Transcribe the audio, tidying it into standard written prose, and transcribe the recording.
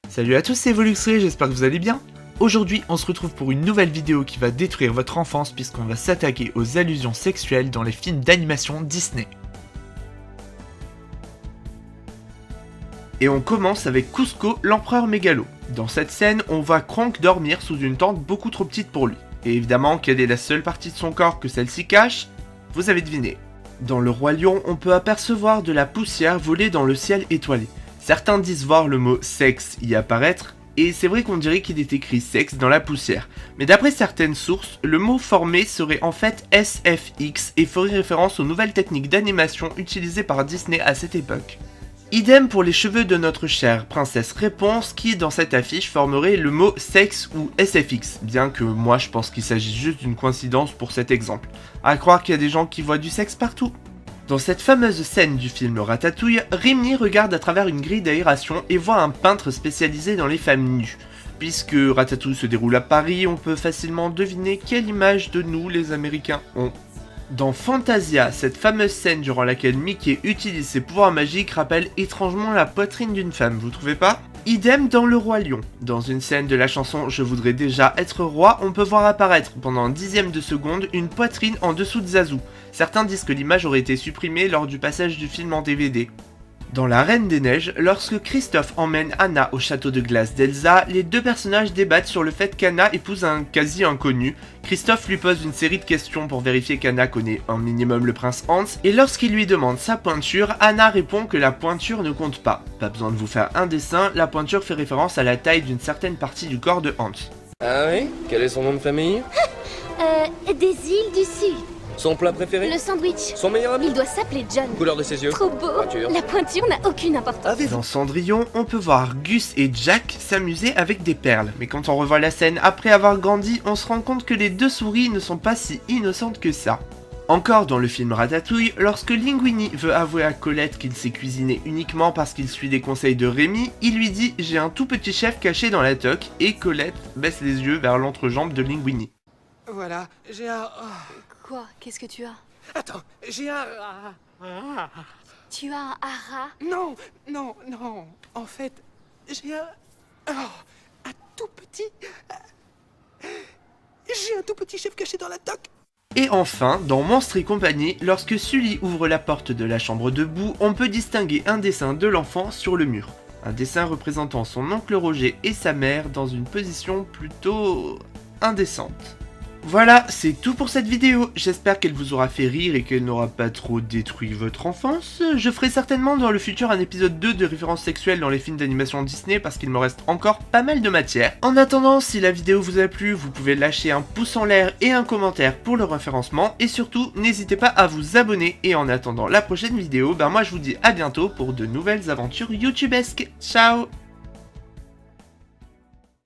Salut à tous, c'est Evoluxray, j'espère que vous allez bien. Aujourd'hui, on se retrouve pour une nouvelle vidéo qui va détruire votre enfance puisqu'on va s'attaquer aux allusions sexuelles dans les films d'animation Disney. Et on commence avec Kuzco, l'empereur mégalo. Dans cette scène, on voit Kronk dormir sous une tente beaucoup trop petite pour lui. Et évidemment, quelle est la seule partie de son corps que celle-ci cache? Vous avez deviné. Dans le Roi Lion, on peut apercevoir de la poussière voler dans le ciel étoilé. Certains disent voir le mot sexe y apparaître, et c'est vrai qu'on dirait qu'il est écrit sexe dans la poussière. Mais d'après certaines sources, le mot formé serait en fait SFX et ferait référence aux nouvelles techniques d'animation utilisées par Disney à cette époque. Idem pour les cheveux de notre chère princesse Réponse qui dans cette affiche formerait le mot sexe ou SFX, bien que moi je pense qu'il s'agit juste d'une coïncidence pour cet exemple. À croire qu'il y a des gens qui voient du sexe partout. Dans cette fameuse scène du film Ratatouille, Rémi regarde à travers une grille d'aération et voit un peintre spécialisé dans les femmes nues. Puisque Ratatouille se déroule à Paris, on peut facilement deviner quelle image de nous les Américains ont. Dans Fantasia, cette fameuse scène durant laquelle Mickey utilise ses pouvoirs magiques rappelle étrangement la poitrine d'une femme, vous trouvez pas? Idem dans Le Roi Lion. Dans une scène de la chanson Je voudrais déjà être roi, on peut voir apparaître pendant un dixième de seconde une poitrine en dessous de Zazu. Certains disent que l'image aurait été supprimée lors du passage du film en DVD. Dans La Reine des Neiges, lorsque Christophe emmène Anna au château de glace d'Elsa, les deux personnages débattent sur le fait qu'Anna épouse un quasi-inconnu. Christophe lui pose une série de questions pour vérifier qu'Anna connaît un minimum le prince Hans, et lorsqu'il lui demande sa pointure, Anna répond que la pointure ne compte pas. Pas besoin de vous faire un dessin, la pointure fait référence à la taille d'une certaine partie du corps de Hans. Ah oui? Quel est son nom de famille? Des îles du Sud. Son plat préféré? Le sandwich. Son meilleur ami? Il doit s'appeler John. Couleur de ses yeux? Trop beau. Pointure. La pointure n'a aucune importance. Dans Cendrillon, on peut voir Gus et Jack s'amuser avec des perles, mais quand on revoit la scène après avoir grandi, on se rend compte que les deux souris ne sont pas si innocentes que ça. Encore dans le film Ratatouille, lorsque Linguini veut avouer à Colette qu'il sait cuisiner uniquement parce qu'il suit des conseils de Rémi, il lui dit « J'ai un tout petit chef caché dans la toque » et Colette baisse les yeux vers l'entrejambe de Linguini. Voilà, j'ai un... Quoi? Qu'est-ce que tu as? Attends, j'ai un... Tu as un hara? Non, non, non. En fait, j'ai un tout petit... J'ai un tout petit chef caché dans la toque. Et enfin, dans Monstres et compagnie, lorsque Sully ouvre la porte de la chambre de boue, on peut distinguer un dessin de l'enfant sur le mur. Un dessin représentant son oncle Roger et sa mère dans une position plutôt... indécente. Voilà, c'est tout pour cette vidéo, j'espère qu'elle vous aura fait rire et qu'elle n'aura pas trop détruit votre enfance. Je ferai certainement dans le futur un épisode 2 de références sexuelles dans les films d'animation Disney parce qu'il me reste encore pas mal de matière. En attendant, si la vidéo vous a plu, vous pouvez lâcher un pouce en l'air et un commentaire pour le référencement et surtout, n'hésitez pas à vous abonner et en attendant la prochaine vidéo, moi je vous dis à bientôt pour de nouvelles aventures youtubesques. Ciao!